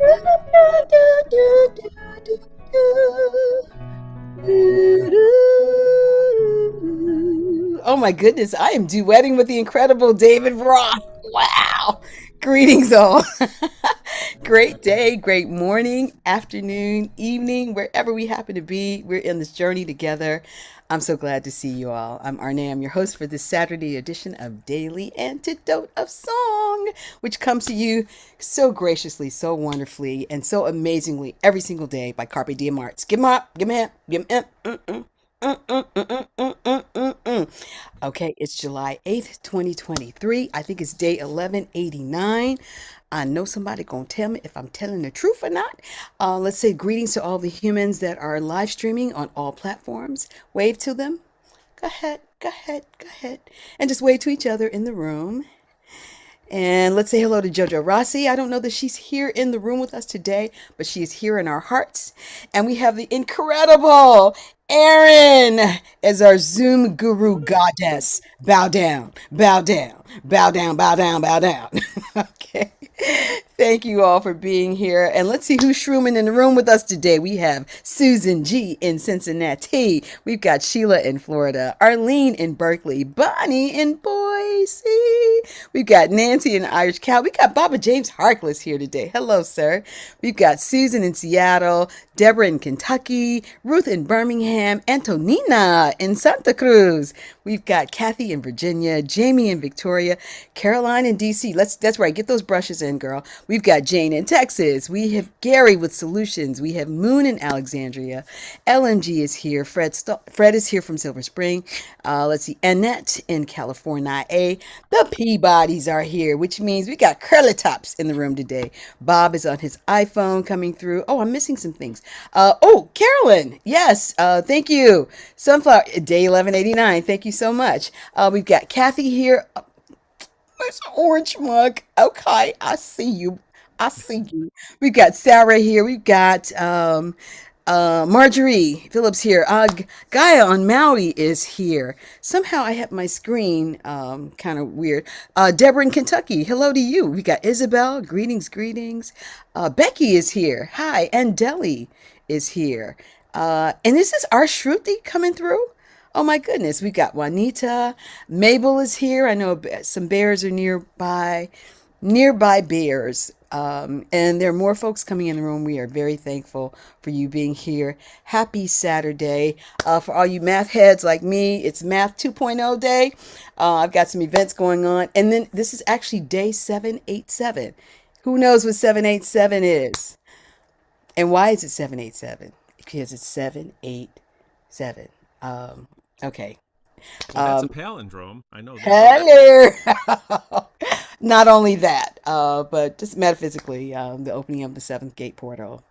Oh my goodness, I am duetting with the incredible David Roth. Wow. Greetings all. Great day, great morning, afternoon, evening, wherever we happen to be. We're in this journey together. I'm so glad to see you all. I'm Arne. I'm your host for this Saturday edition of Daily Antidote of Song, which comes to you so graciously, so wonderfully, and so amazingly every single day by Carpe Diem Arts. Give 'em up, give 'em a hand, give 'em Okay, it's July 8th, 2023. I think it's day 1189. I know somebody gonna tell me if I'm telling the truth or not. Let's say greetings to all the humans that are live streaming on all platforms. Wave to them. Go ahead, go ahead, go ahead. And just wave to each other in the room. And let's say hello to Jojo Rossi. I don't know that she's here in the room with us today, but she is here in our hearts. And we have the incredible Erin as our Zoom guru goddess. Bow down, bow down, bow down, bow down, bow down. Okay. Thank you all for being here. And let's see who's shrooming in the room with us today. We have Susan G in Cincinnati. We've got Sheila in Florida, Arlene in Berkeley, Bonnie in Boise. We've got Nancy in Irish Cow. We got Baba James Harkless here today. Hello, sir. We've got Susan in Seattle, Deborah in Kentucky, Ruth in Birmingham, Antonina in Santa Cruz. We've got Kathy in Virginia, Jamie in Victoria, Caroline in DC. That's right. Get those brushes in, girl. We've got Jane in Texas. We have Gary with Solutions. We have Moon in Alexandria. LMG is here. Fred is here from Silver Spring. Let's see. Annette in California. The Peabodys are here, which means we got curly tops in the room today. Bob is on his iPhone coming through. Oh, I'm missing some things. Carolyn. Yes. Thank you. Sunflower, day 1189. Thank you so much. We've got Kathy here. There's an orange mug. Okay, I see you. I see you. We've got Sarah here. We've got Marjorie Phillips here. Gaia on Maui is here. Somehow I have my screen kind of weird. Deborah in Kentucky. Hello to you. We got Isabel. Greetings, greetings. Becky is here. Hi. And Deli is here. And this is our Shruti coming through. Oh my goodness, we got Juanita. Mabel is here. I know some bears are nearby bears. And there are more folks coming in the room. We are very thankful for you being here. Happy Saturday. For all you math heads like me, it's Math 2.0 day. I've got some events going on. And then this is actually day 787. Who knows what 787 is? And why is it 787? Because it's 787. Okay. Well, that's a palindrome. I know that. Hello. Not only that, but just metaphysically, the opening of the seventh gate portal,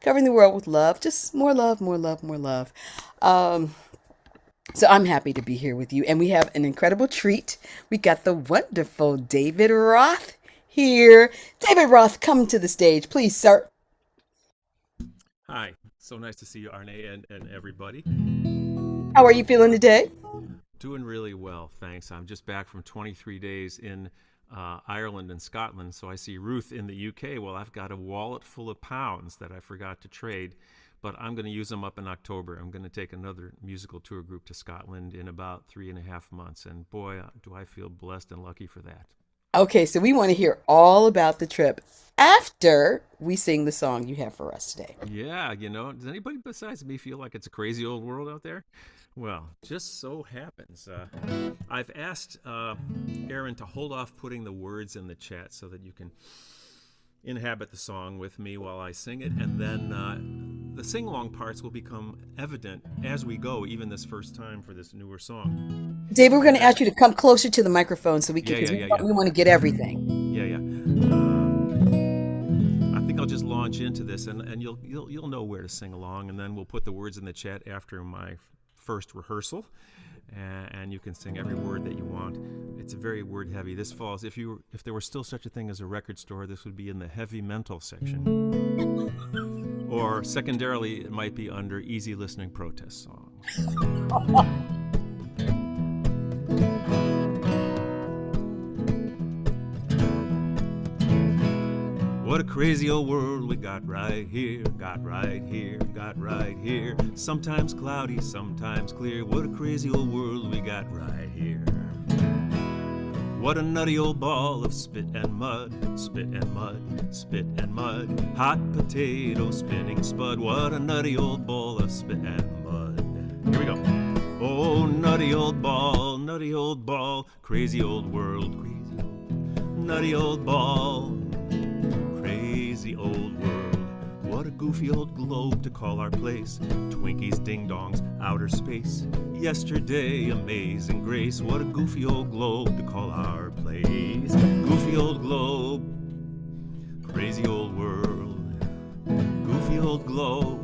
covering the world with love, just more love, more love, more love. So I'm happy to be here with you, and we have an incredible treat. We got the wonderful David Roth here. David Roth, come to the stage, please, sir. Hi. So nice to see you, Arne, and everybody. How are you feeling today? Doing really well, thanks. I'm just back from 23 days in Ireland and Scotland, so I see Ruth in the UK. Well, I've got a wallet full of pounds that I forgot to trade, but I'm going to use them up in October. I'm going to take another musical tour group to Scotland in about 3.5 months, and boy, do I feel blessed and lucky for that. Okay, so we want to hear all about the trip after we sing the song you have for us today. Yeah, does anybody besides me feel like it's a crazy old world out there? Well, just so happens. I've asked Erin to hold off putting the words in the chat so that you can inhabit the song with me while I sing it, and then the sing-along parts will become evident as we go, even this first time for this newer song. David, we're going to ask you to come closer to the microphone so we can, Yeah. we want to get everything. Yeah. I think I'll just launch into this, and you'll know where to sing along, and then we'll put the words in the chat after my first rehearsal, and you can sing every word that you want. It's very word heavy. This falls, if there were still such a thing as a record store, this would be in the heavy mental section, or secondarily it might be under easy listening protest songs. What a crazy old world we got right here, got right here, got right here. Sometimes cloudy, sometimes clear. What a crazy old world we got right here. What a nutty old ball of spit and mud, spit and mud, spit and mud. Hot potato spinning spud. What a nutty old ball of spit and mud. Here we go. Oh, nutty old ball, crazy old world, crazy old, nutty old ball, crazy old world. What a goofy old globe to call our place. Twinkies, ding-dongs, outer space. Yesterday, amazing grace. What a goofy old globe to call our place. Goofy old globe, crazy old world. Goofy old globe,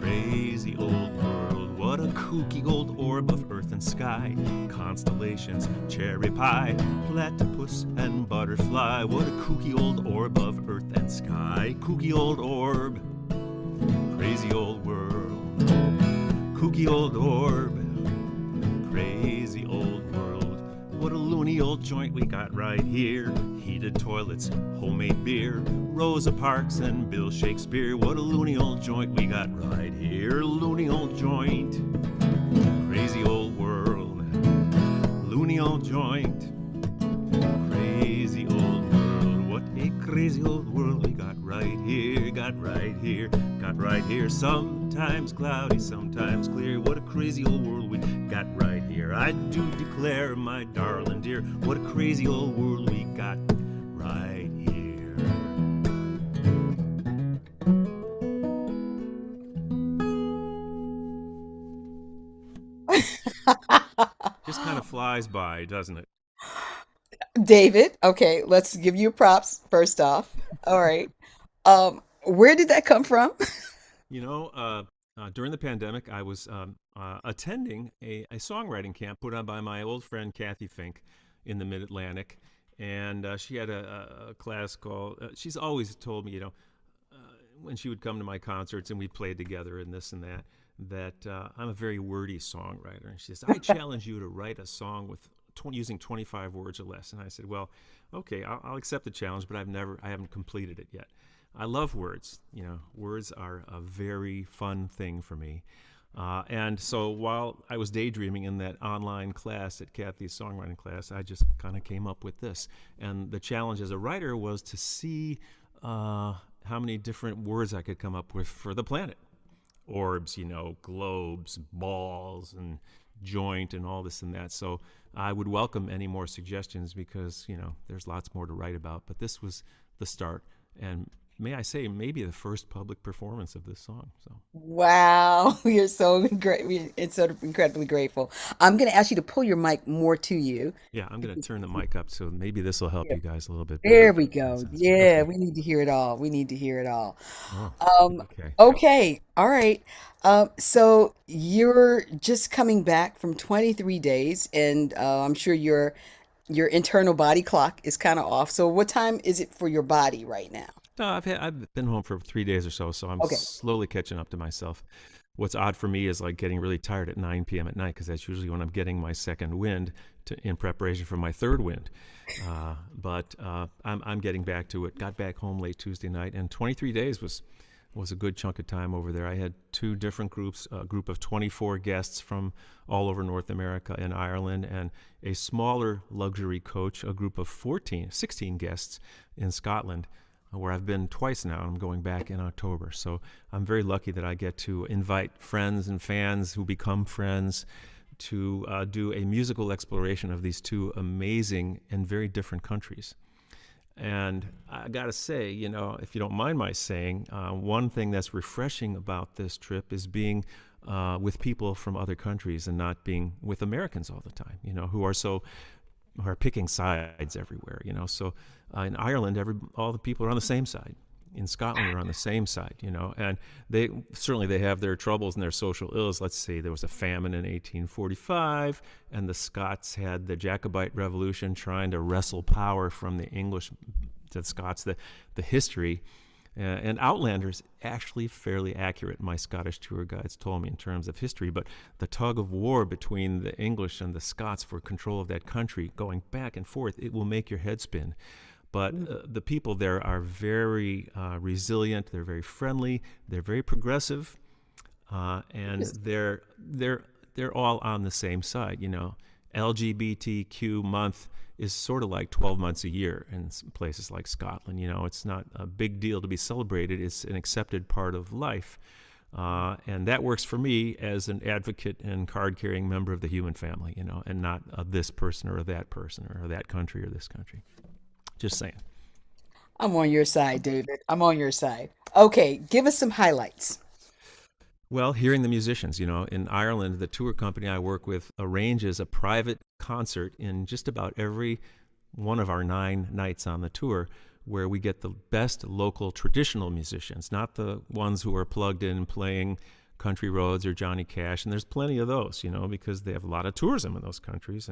crazy old world. What a kooky old orb of earth and sky. Constellations, cherry pie, platypus and butterfly. What a kooky old orb of earth and sky. Kooky old orb, crazy old world. Kooky old orb, crazy old world. What a loony old joint we got right here. Heated toilets, homemade beer, Rosa Parks and Bill Shakespeare. What a loony old joint we got right here. Loony old joint, crazy old world. Loony old joint, crazy old world. What a crazy old world we got right here, got right here, got right here. Sometimes cloudy, sometimes clear. What a crazy old world we got right here. I do declare, my darling dear, what a crazy old world we got right here. Just kind of flies by, doesn't it? David, okay, let's give you props first off. All right. Where did that come from? You know, during the pandemic, I was attending a songwriting camp put on by my old friend Kathy Fink in the Mid Atlantic, and she had a class called. She's always told me, when she would come to my concerts and we played together and this and that, that I'm a very wordy songwriter. And she says, "I challenge you to write a song with using 25 words or less." And I said, "Well, okay, I'll accept the challenge, but I haven't completed it yet." I love words. Words are a very fun thing for me. And so while I was daydreaming in that online class at Kathy's songwriting class, I just kind of came up with this. And the challenge as a writer was to see how many different words I could come up with for the planet. Orbs, globes, balls, and joint, and all this and that. So I would welcome any more suggestions because, there's lots more to write about. But this was the start. And may I say, maybe the first public performance of this song. So Wow, you're so great. It's so incredibly grateful. I'm going to ask you to pull your mic more to you. yeah, I'm going to turn the mic up. So maybe this will help you guys a little bit better. There we That go. sounds Yeah, okay. we need to hear it all. We need to hear it all. Oh, Um, okay. okay, all right. So you're just coming back from 23 days, and I'm sure your internal body clock is kind of off. So what time is it for your body right now? No, I've been home for 3 days or so, so I'm Okay. slowly catching up to myself. What's odd for me is like getting really tired at 9 p.m. at night because that's usually when I'm getting my second wind in preparation for my third wind. But I'm getting back to it. Got back home late Tuesday night, and 23 days was a good chunk of time over there. I had two different groups, a group of 24 guests from all over North America and Ireland, and a smaller luxury coach, a group of 16 guests in Scotland, where I've been twice now. I'm going back in October. So I'm very lucky that I get to invite friends and fans who become friends to do a musical exploration of these two amazing and very different countries. And I got to say, if you don't mind my saying, one thing that's refreshing about this trip is being with people from other countries and not being with Americans all the time, who are picking sides everywhere, So in Ireland, all the people are on the same side. In Scotland, they're on the same side, and they have their troubles and their social ills. Let's say there was a famine in 1845, and the Scots had the Jacobite Revolution trying to wrestle power from the English to the Scots. The history and Outlander's actually fairly accurate, my Scottish tour guides told me, in terms of history, but the tug of war between the English and the Scots for control of that country, going back and forth, it will make your head spin. But the people there are very resilient. They're very friendly. They're very progressive, and Interesting. they're all on the same side. LGBTQ month is sort of like 12 months a year in places like Scotland. It's not a big deal to be celebrated. It's an accepted part of life. And that works for me as an advocate and card-carrying member of the human family, and not this person or that person or that country or this country. Just saying. I'm on your side, David. I'm on your side. Okay, give us some highlights. Well, hearing the musicians, in Ireland, the tour company I work with arranges a private concert in just about every one of our 9 nights on the tour, where we get the best local traditional musicians, not the ones who are plugged in playing country roads or Johnny Cash. And there's plenty of those, because they have a lot of tourism in those countries.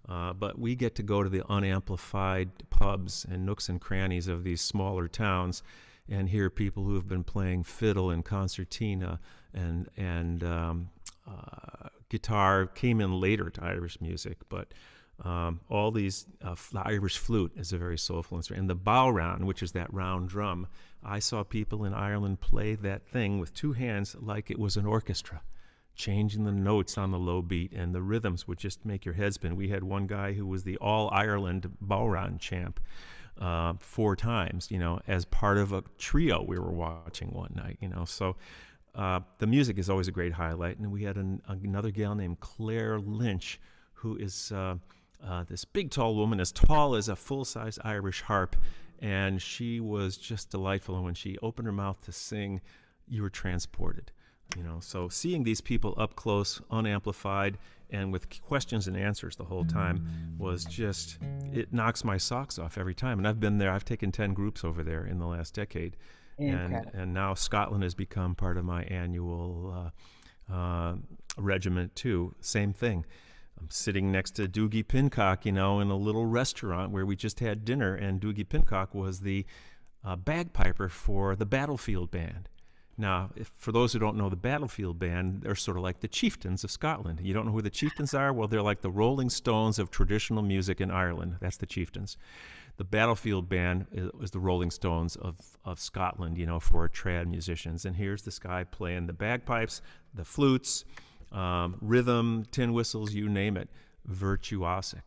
But we get to go to the unamplified pubs and nooks and crannies of these smaller towns and hear people who have been playing fiddle and concertina and guitar. Came in later to Irish music, but all these the Irish flute is a very soulful instrument, and the bowran, which is that round drum. I saw people in Ireland play that thing with 2 hands like it was an orchestra, changing the notes on the low beat, and the rhythms would just make your head spin. We had one guy who was the All Ireland bowran champ 4 times, as part of a trio we were watching one night. So the music is always a great highlight. And we had another gal named Claire Lynch, who is this big, tall woman, as tall as a full-size Irish harp. And she was just delightful. And when she opened her mouth to sing, you were transported. So seeing these people up close, unamplified, and with questions and answers the whole time was just, it knocks my socks off every time. And I've been there. I've taken 10 groups over there in the last decade. And Incredible. and now Scotland has become part of my annual regiment too. Same thing. I'm sitting next to Doogie Pincock, in a little restaurant where we just had dinner, and Doogie Pincock was the bagpiper for the Battlefield Band. Now, for those who don't know the Battlefield Band, they're sort of like the chieftains of Scotland. You don't know who the chieftains are? Well, they're like the Rolling Stones of traditional music in Ireland. That's the chieftains. The Battlefield Band is the Rolling Stones of Scotland, for trad musicians. And here's this guy playing the bagpipes, the flutes, rhythm, tin whistles, you name it, virtuosic,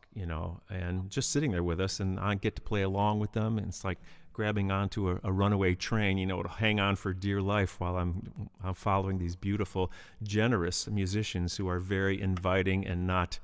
and just sitting there with us. And I get to play along with them. And it's like grabbing onto a runaway train, to hang on for dear life while I'm following these beautiful, generous musicians who are very inviting and not,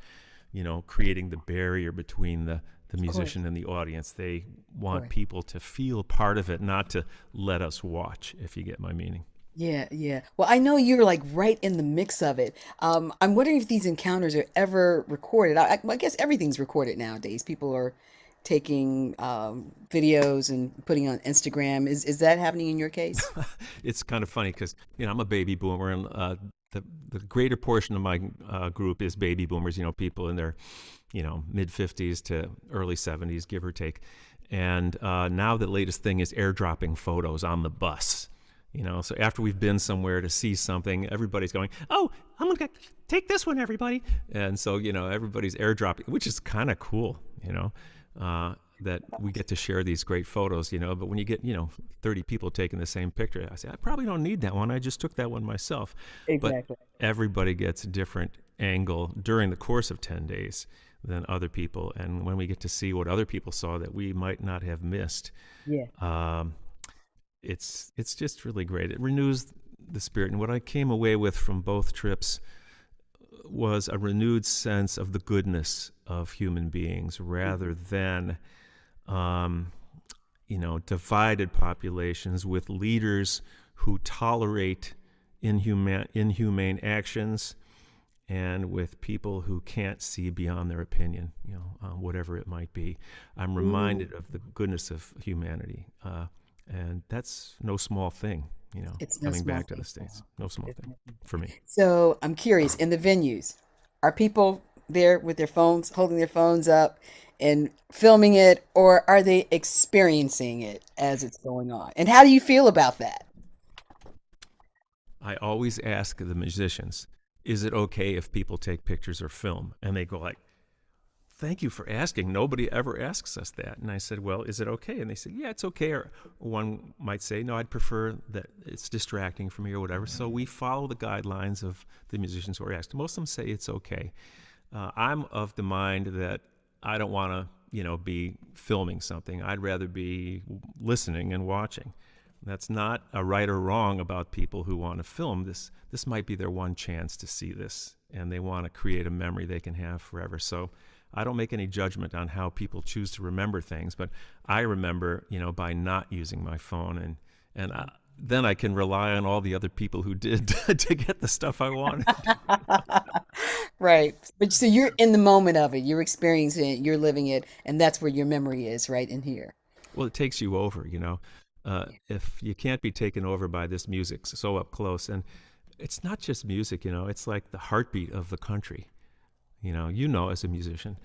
creating the barrier between the Of course. musician and the audience. They Of want course. people to feel part of it, not to let us watch, if you get my meaning. Yeah, yeah. Well, I know you're like right in the mix of it. I'm wondering if these encounters are ever recorded. I guess everything's recorded nowadays. People are taking videos and putting on Instagram. Is that happening in your case? It's kind of funny because I'm a baby boomer, and the greater portion of my group is baby boomers. People in their mid 50s to early 70s, give or take. And now the latest thing is airdropping photos on the bus. So after we've been somewhere to see something, everybody's going, "Oh, I'm gonna take this one, everybody!" And so everybody's airdropping, which is kind of cool. That we get to share these great photos. But when you get 30 people taking the same picture, I say, I probably don't need that one. I just took that one myself. But Exactly. everybody gets a different angle during the course of 10 days than other people. And when we get to see what other people saw that we might not have missed, Yeah. um, it's just really great. It renews the spirit. And what I came away with from both trips was a renewed sense of the goodness of human beings rather than divided populations with leaders who tolerate inhumane actions, and with people who can't see beyond their opinion, whatever it might be. I'm Ooh, reminded of the goodness of humanity, and that's no small thing. it's no Coming small back to thing. the States, no small It's thing no small for me. thing. So I'm curious, in the venues, are people there with their phones, holding their phones up and filming it, or are they experiencing it as it's going on? And how do you feel about that? I always ask the musicians, "Is it okay if people take pictures or film?" And they go like, thank you for asking. Nobody ever asks us that. And I said, well, is it okay? And they said, yeah, it's okay. Or one might say, no, I'd prefer that it's distracting for me or whatever. So we follow the guidelines of the musicians who are asked. Most of them say it's okay. I'm of the mind that I don't want to, be filming something. I'd rather be listening and watching. That's not a right or wrong about people who want to film. This might be their one chance to see this, and they want to create a memory they can have forever. So I don't make any judgment on how people choose to remember things, but I remember, by not using my phone, and then I can rely on all the other people who did to get the stuff I wanted. Right. But so you're in the moment of it. You're experiencing it. You're living it. And that's where your memory is, right in here. Well, it takes you over. If you can't be taken over by this music so up close, and it's not just music, it's like the heartbeat of the country. As a musician,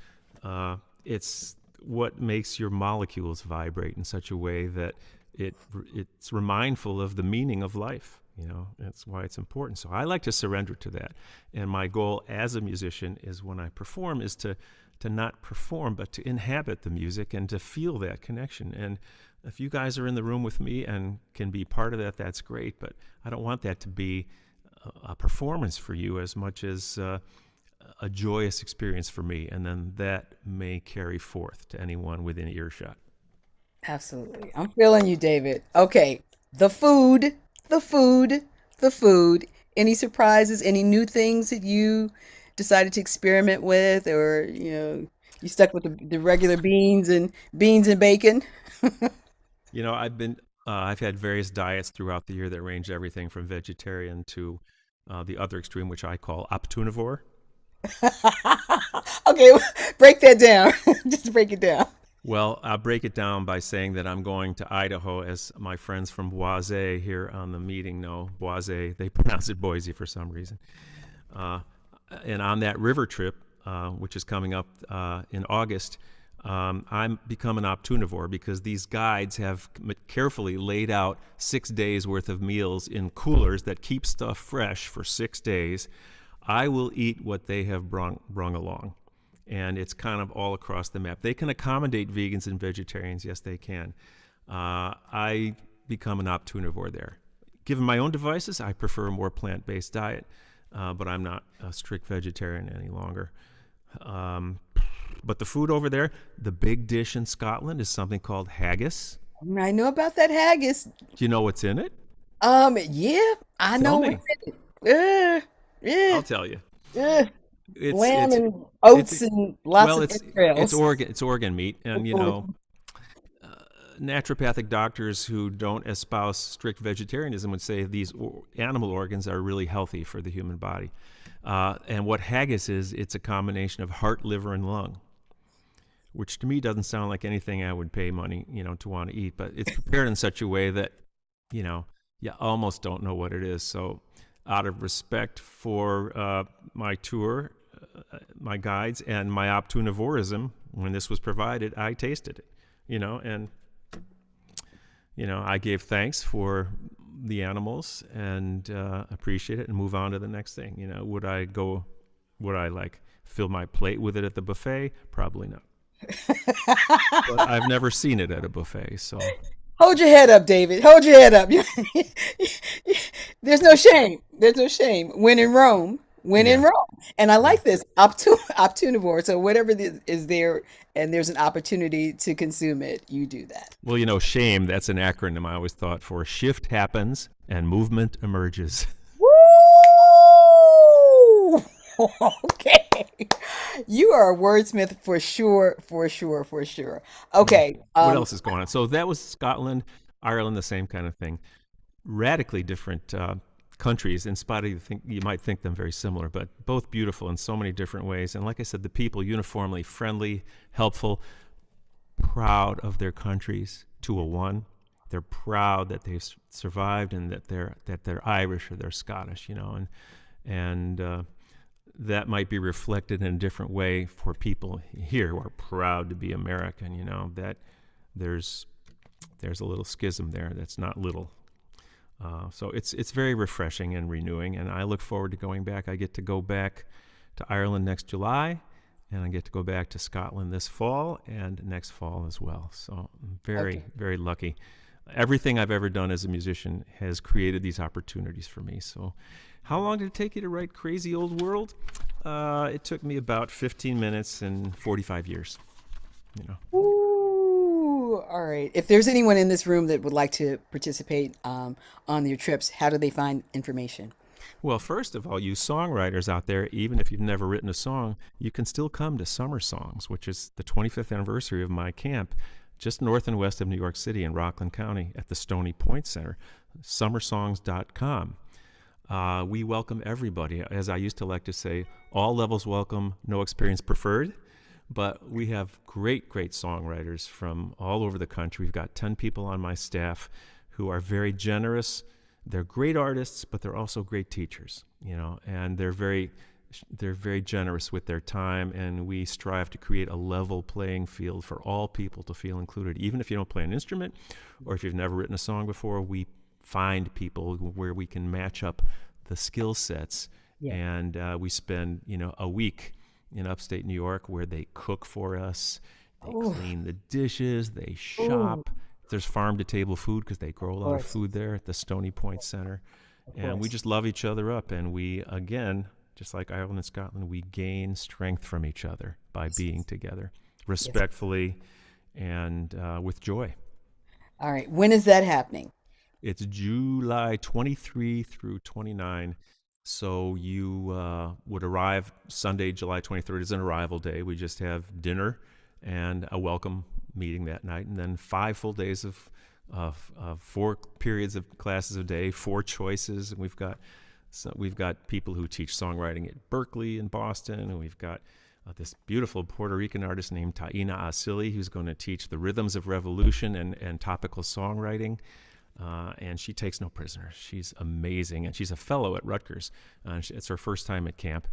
it's what makes your molecules vibrate in such a way that it's remindful of the meaning of life. That's why it's important. So I like to surrender to that. And my goal as a musician is when I perform is to not perform, but to inhabit the music and to feel that connection. And if you guys are in the room with me and can be part of that, that's great. But I don't want that to be a performance for you as much as a joyous experience for me. And then that may carry forth to anyone within earshot. Absolutely. I'm feeling you, David. Okay. The food, the food, the food. Any surprises, any new things that you decided to experiment with, or, you stuck with the regular beans and bacon? I've had various diets throughout the year that range everything from vegetarian to the other extreme, which I call optunivore. Okay, break that down. Just break it down. Well, I'll break it down by saying that I'm going to Idaho, as my friends from Boise here on the meeting know. Boise, they pronounce it Boise for some reason. And on that river trip, which is coming up in August, I'm become an optunivore because these guides have carefully laid out 6 days worth of meals in coolers that keep stuff fresh for 6 days. I will eat what they have brung along. And it's kind of all across the map. They can accommodate vegans and vegetarians. Yes, they can. I become an optunivore there. Given my own devices, I prefer a more plant-based diet, but I'm not a strict vegetarian any longer. But the food over there, the big dish in Scotland is something called haggis. I know about that haggis. Do you know what's in it? Yeah, I Tell know me. what's in it. I'll tell you. Uh, It's lamb it's and it's oats and lots well, of it's entrails. organ meat, and naturopathic doctors who don't espouse strict vegetarianism would say these animal organs are really healthy for the human body. And what haggis is, it's a combination of heart, liver, and lung, which to me doesn't sound like anything I would pay money, to want to eat. But it's prepared in such a way that, you know, you almost don't know what it is. So, out of respect for my tour, my guides, and my optunivorism, when this was provided, I tasted it, and I gave thanks for the animals and appreciate it and move on to the next thing. Would I like fill my plate with it at the buffet? Probably not. But I've never seen it at a buffet, so Hold your head up, David. Hold your head up. There's no shame. There's no shame. When in Rome, when in yeah, Rome. And I yeah. like this optunivore. So whatever is there, and there's an opportunity to consume it, you do that. Well, shame, that's an acronym I always thought for shift happens and movement emerges. Woo! Okay. You are a wordsmith for sure, for sure, for sure. Yeah. Okay. What else is going on? So that was Scotland, Ireland, the same kind of thing. Radically different countries. In spite of you might think them very similar, but both beautiful in so many different ways. And like I said, the people uniformly friendly, helpful, proud of their countries to a one. They're proud that they've survived and that they're Irish or they're Scottish, and that might be reflected in a different way for people here who are proud to be American. That there's a little schism there that's not little. So it's very refreshing and renewing, and I look forward to going back. I get to go back to Ireland next July, and I get to go back to Scotland this fall and next fall as well. So I'm very, Okay. very lucky. Everything I've ever done as a musician has created these opportunities for me. So, how long did it take you to write Crazy Old World? It took me about 15 minutes and 45 years. You know. Ooh, all right. If there's anyone in this room that would like to participate on your trips, how do they find information? Well, first of all, you songwriters out there, even if you've never written a song, you can still come to Summer Songs, which is the 25th anniversary of my camp just north and west of New York City in Rockland County at the Stony Point Center, summersongs.com. We welcome everybody. As I used to like to say, all levels welcome, no experience preferred. But we have great, great songwriters from all over the country. We've got 10 people on my staff who are very generous. They're great artists, but they're also great teachers, and they're very generous with their time, and we strive to create a level playing field for all people to feel included. Even if you don't play an instrument or if you've never written a song before, we find people where we can match up the skill sets, Yeah. and we spend a week in upstate New York where they cook for us, they Oh, clean the dishes, they oh, shop. There's farm to table food because they grow of a lot of course, food there at the Stony Point Center. of And we course. just love each other up. And we, again, just like Ireland and Scotland, we gain strength from each other by Yes, being together yes. respectfully and with joy. All right. When is that happening? It's July 23 through 29. So you would arrive Sunday, July 23rd is an arrival day. We just have dinner and a welcome meeting that night, and then 5 full days of 4 periods of classes a day, 4 choices. And we've got people who teach songwriting at Berkeley in Boston, and we've got this beautiful Puerto Rican artist named Taina Asili who's going to teach the rhythms of revolution and topical songwriting. And she takes no prisoners. She's amazing, and she's a fellow at Rutgers. It's her first time at camp.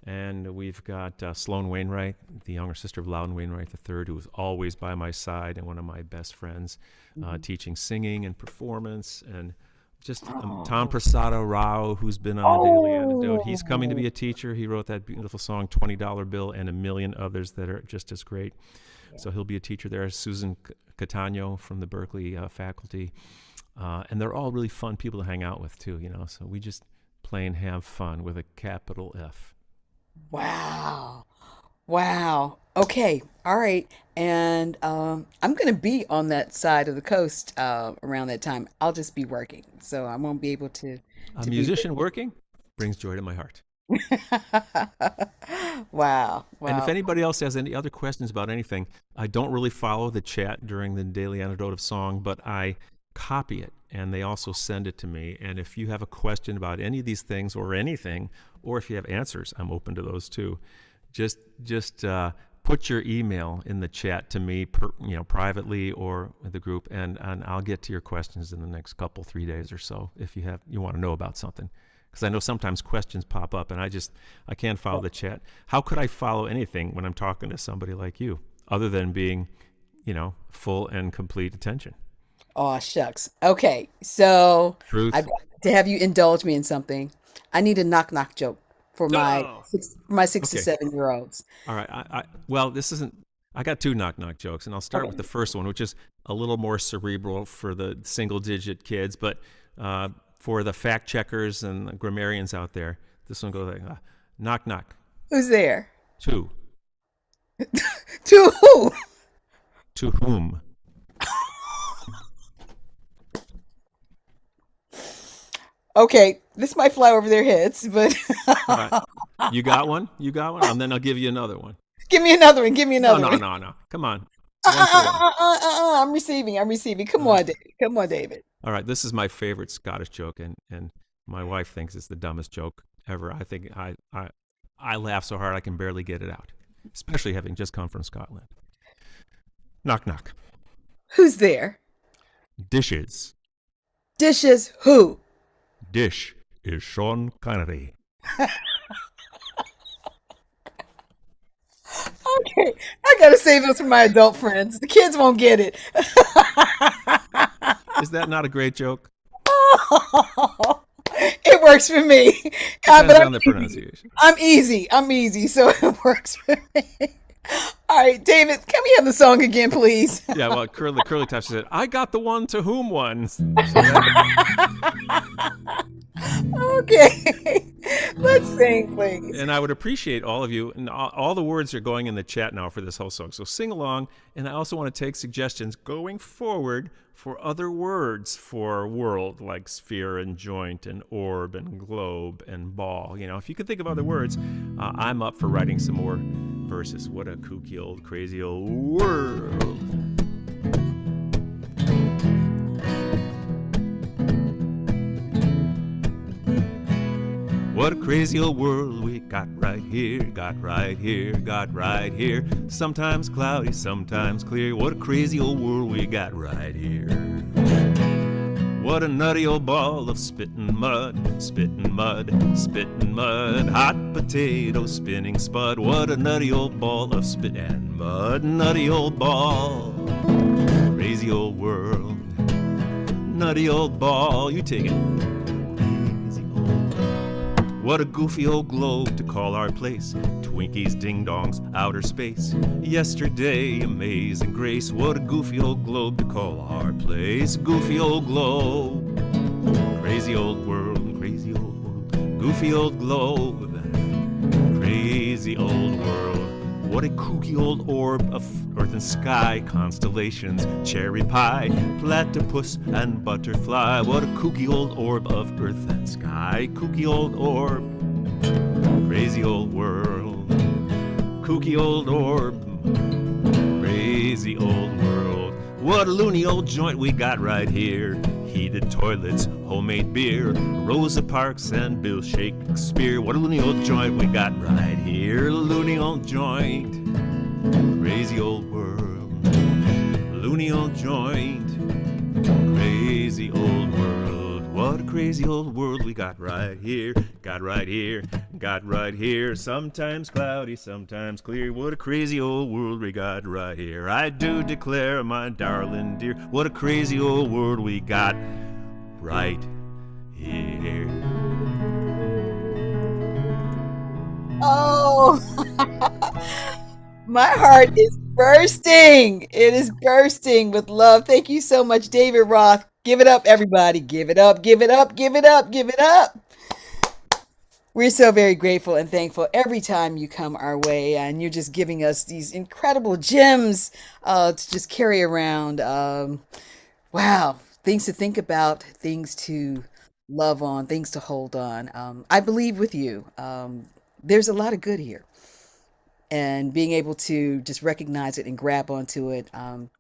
And we've got Sloan Wainwright, the younger sister of Loudon Wainwright III, who is always by my side and one of my best friends, Mhm. teaching singing and performance. And just Tom Oh, Prasada Rao, who's been on the Daily Antidote. He's coming to oh, be a teacher. He wrote that beautiful song, $20 Bill, and a million others that are just as great. yeah. So he'll be a teacher there. Susan Catano from the Berkeley faculty. And they're all really fun people to hang out with, too. So we just play and have fun with a capital F. Wow. Wow. Okay. All right. And I'm going to be on that side of the coast around that time. I'll just be working, so I won't be able A to be with musician working brings joy to my heart. you. Wow. And if Wow. anybody else has any other questions about anything, I don't really follow the chat during the Daily Antidote of Song, but I copy it and they also send it to me. And if you have a question about any of these things or anything, or if you have answers, I'm open to those too. Just put your email in the chat to me, privately or with the group, and I'll get to your questions in the next couple 3 days or so if you want to know about something. Because I know sometimes questions pop up, and I can't follow the chat. How could I follow anything when I'm talking to somebody like you, other than being, full and complete attention? Oh, shucks. Okay. So I've Truth. got to have you indulge me in something. I need a knock knock joke Oh, for my 6 to okay. 7 year olds. All right. Well, this isn't. I got two knock knock jokes, and I'll start with the Okay. first one, which is a little more cerebral for the single digit kids, but for the fact checkers and the grammarians out there, this one goes like, knock knock. Who's there? Two. To who? To whom? Okay, this might fly over their heads, but All right. You got one? You got one? And then I'll give you another one. give me another one. Give me No, another no, one. no, no. Come on. One for one. I'm receiving. I'm receiving. Come Uh, on, David. Come on, David. all right. This is my favorite Scottish joke, and my wife thinks it's the dumbest joke ever. I think I laugh so hard I can barely get it out, especially having just come from Scotland. Knock, knock. Who's there? Dishes. Dishes. Who? Dish is Sean Connery. Okay, I gotta save those for my adult friends. The kids won't get it. Is that not a great joke? It works for me. But Depends I'm on the easy. pronunciation. I'm easy, so it works for me. All right, David, can we have the song again, please? Yeah, well, the curly touch said, "I got the one to whom one." So that, Okay. Let's sing, please. and I would appreciate all of you, and all the words are going in the chat now for this whole song. So sing along, and I also want to take suggestions going forward for other words for world, like sphere and joint and orb and globe and ball. If you could think of other words, I'm up for writing some more verses. What a kooky old, crazy old world. What a crazy old world we got right here, got right here, got right here. Sometimes cloudy, sometimes clear. What a crazy old world we got right here. What a nutty old ball of spittin' mud, spittin' mud, spittin' mud. Hot potato spinning spud. What a nutty old ball of spit and mud, nutty old ball. Crazy old world, nutty old ball. You take it. What a goofy old globe to call our place. Twinkies, ding-dongs, outer space. Yesterday, amazing grace. What a goofy old globe to call our place. Goofy old globe. Crazy old world, crazy old world. Goofy old globe. Crazy old world. What a kooky old orb of earth and sky. Constellations, cherry pie, platypus and butterfly. What a kooky old orb of earth and sky. Kooky old orb. Crazy old world. Kooky old orb. Crazy old world. What a loony old joint we got right here. Heated toilets, homemade beer, Rosa Parks and Bill Shakespeare. What a loony old joint we got right here. Loony old joint. Crazy old world. Loony old joint. Crazy old world. What a crazy old world we got right here. Got right here. Got right here. Sometimes cloudy, sometimes clear. What a crazy old world we got right here. I do declare, my darling dear, what a crazy old world we got right here. Oh, my heart is bursting. It is bursting with love. Thank you so much, David Roth. Give it up, everybody. Give it up, give it up, give it up, give it up. We're so very grateful and thankful every time you come our way, and you're just giving us these incredible gems to just carry around. Wow, things to think about, things to love on, things to hold on. I believe with you. There's a lot of good here, and being able to just recognize it and grab onto it,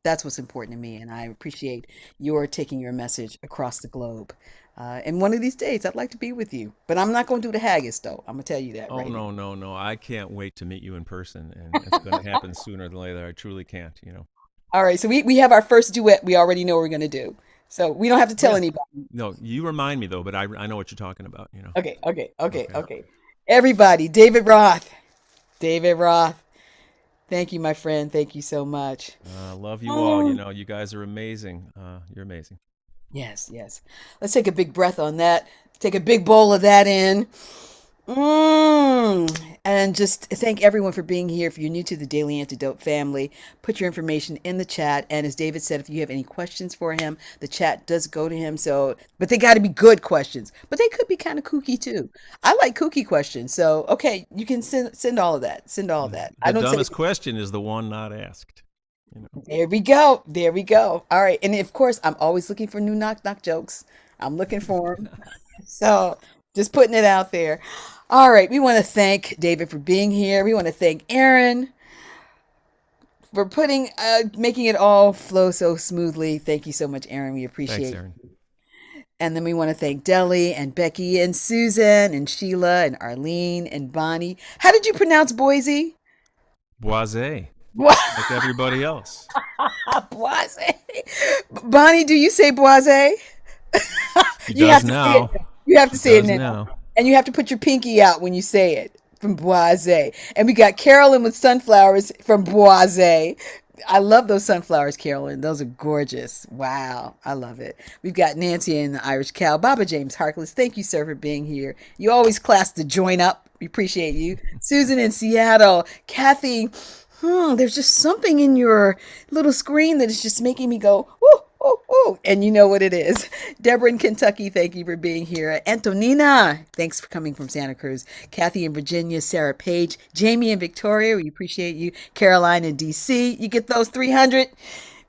that's what's important to me. And I appreciate your taking your message across the globe. And one of these days, I'd like to be with you, but I'm not going to do the haggis, though. I'm gonna tell you that Oh, right now. no, no, no. I can't wait to meet you in person, and it's going to happen sooner than later. I truly can't. All right, so we have our first duet. We already know what we're gonna do, so we don't have to tell Yeah. anybody. No, you remind me, though, but I know what you're talking about. Okay, okay, okay, Okay. okay. Everybody, David Roth. David Roth. Thank you, my friend. Thank you so much. Love you all. Oh, You guys are amazing. You're amazing. yes, yes. Let's take a big breath on that. Take a big bowl of that in. And just thank everyone for being here. If you're new to the Daily Antidote family, put your information in the chat. And as David said, if you have any questions for him, the chat does go to him. So, but they got to be good questions. But they could be kind of kooky too. I like kooky questions. So, okay, you can send all of that. Send all of that. I The don't say. dumbest question is the one not asked. There we go. There we go. All right. And of course, I'm always looking for new knock knock jokes. I'm looking for them. So just putting it out there. All right. We want to thank David for being here. We want to thank Aaron for making it all flow so smoothly. Thank you so much, Aaron. We Thanks, appreciate it. Aaron. And then we want to thank Deli and Becky and Susan and Sheila and Arlene and Bonnie. How did you pronounce Boise? Boise, What? like everybody else. Boise. Bonnie, do you say Boise? He You have does to say it. now. You have to He say it does now. now. And you have to put your pinky out when you say it from Boise. And we got Carolyn with sunflowers from Boise. I love those sunflowers, Carolyn. Those are gorgeous. Wow. I love it. We've got Nancy and the Irish Cow. Baba James Harkless, thank you, sir, for being here. You always class the join up. We appreciate you. Susan in Seattle. Kathy, there's just something in your little screen that is just making me go, whoo, whoo, whoo. And you know what it is. Deborah in Kentucky, thank you for being here. Antonina, thanks for coming from Santa Cruz. Kathy in Virginia, Sarah Page, Jamie in Victoria, we appreciate you. Caroline in DC, you get those 300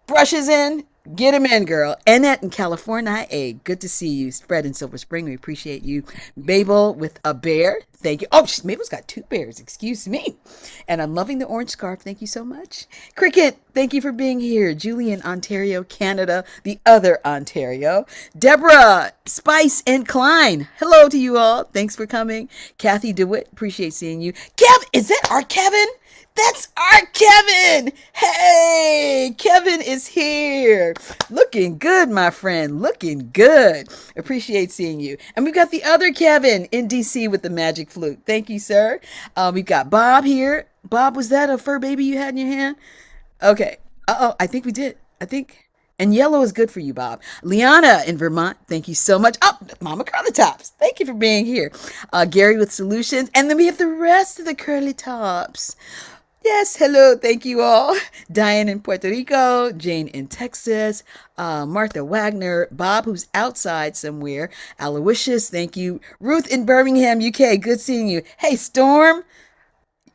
brushes in. Get them in, girl. Annette in California. Hey, good to see you. Fred in Silver Spring. We appreciate you. Mabel with a bear. Thank you. Oh, Mabel's got two bears. Excuse me. And I'm loving the orange scarf. Thank you so much. Cricket, thank you for being here. Julie in Ontario, Canada, the other Ontario. Deborah, Spice, and Klein. Hello to you all. Thanks for coming. Kathy DeWitt, appreciate seeing you. Kev, is that our Kevin? That's our Kevin. Hey, Kevin is here. Looking good, my friend. Looking good. Appreciate seeing you. And we've got the other Kevin in DC with the magic flute. Thank you, sir. We've got Bob here. Bob, was that a fur baby you had in your hand? Okay. Uh-oh, I think we did. I think. And yellow is good for you, Bob. Liana in Vermont, thank you so much. Oh, Mama Curly Tops, thank you for being here. Gary with Solutions. And then we have the rest of the Curly Tops. Yes, hello, thank you all. Diane in Puerto Rico, Jane in Texas, Martha Wagner, Bob, who's outside somewhere, Aloysius, thank you. Ruth in Birmingham, UK, good seeing you. Hey, Storm.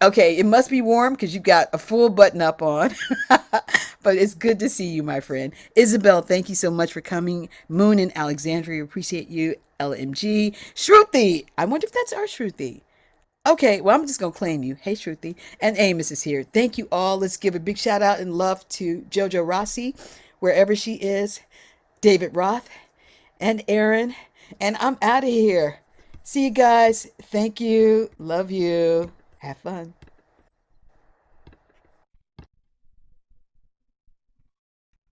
Okay, it must be warm because you've got a full button up on. But it's good to see you, my friend. Isabel, thank you so much for coming. Moon in Alexandria, appreciate you. LMG. Shruti, I wonder if that's our Shruti. Okay, well, I'm just going to claim you. Hey, Shruti. And Amos is here. Thank you all. Let's give a big shout out and love to Jojo Rossi, wherever she is, David Roth, and Aaron. And I'm out of here. See you guys. Thank you. Love you. Have fun.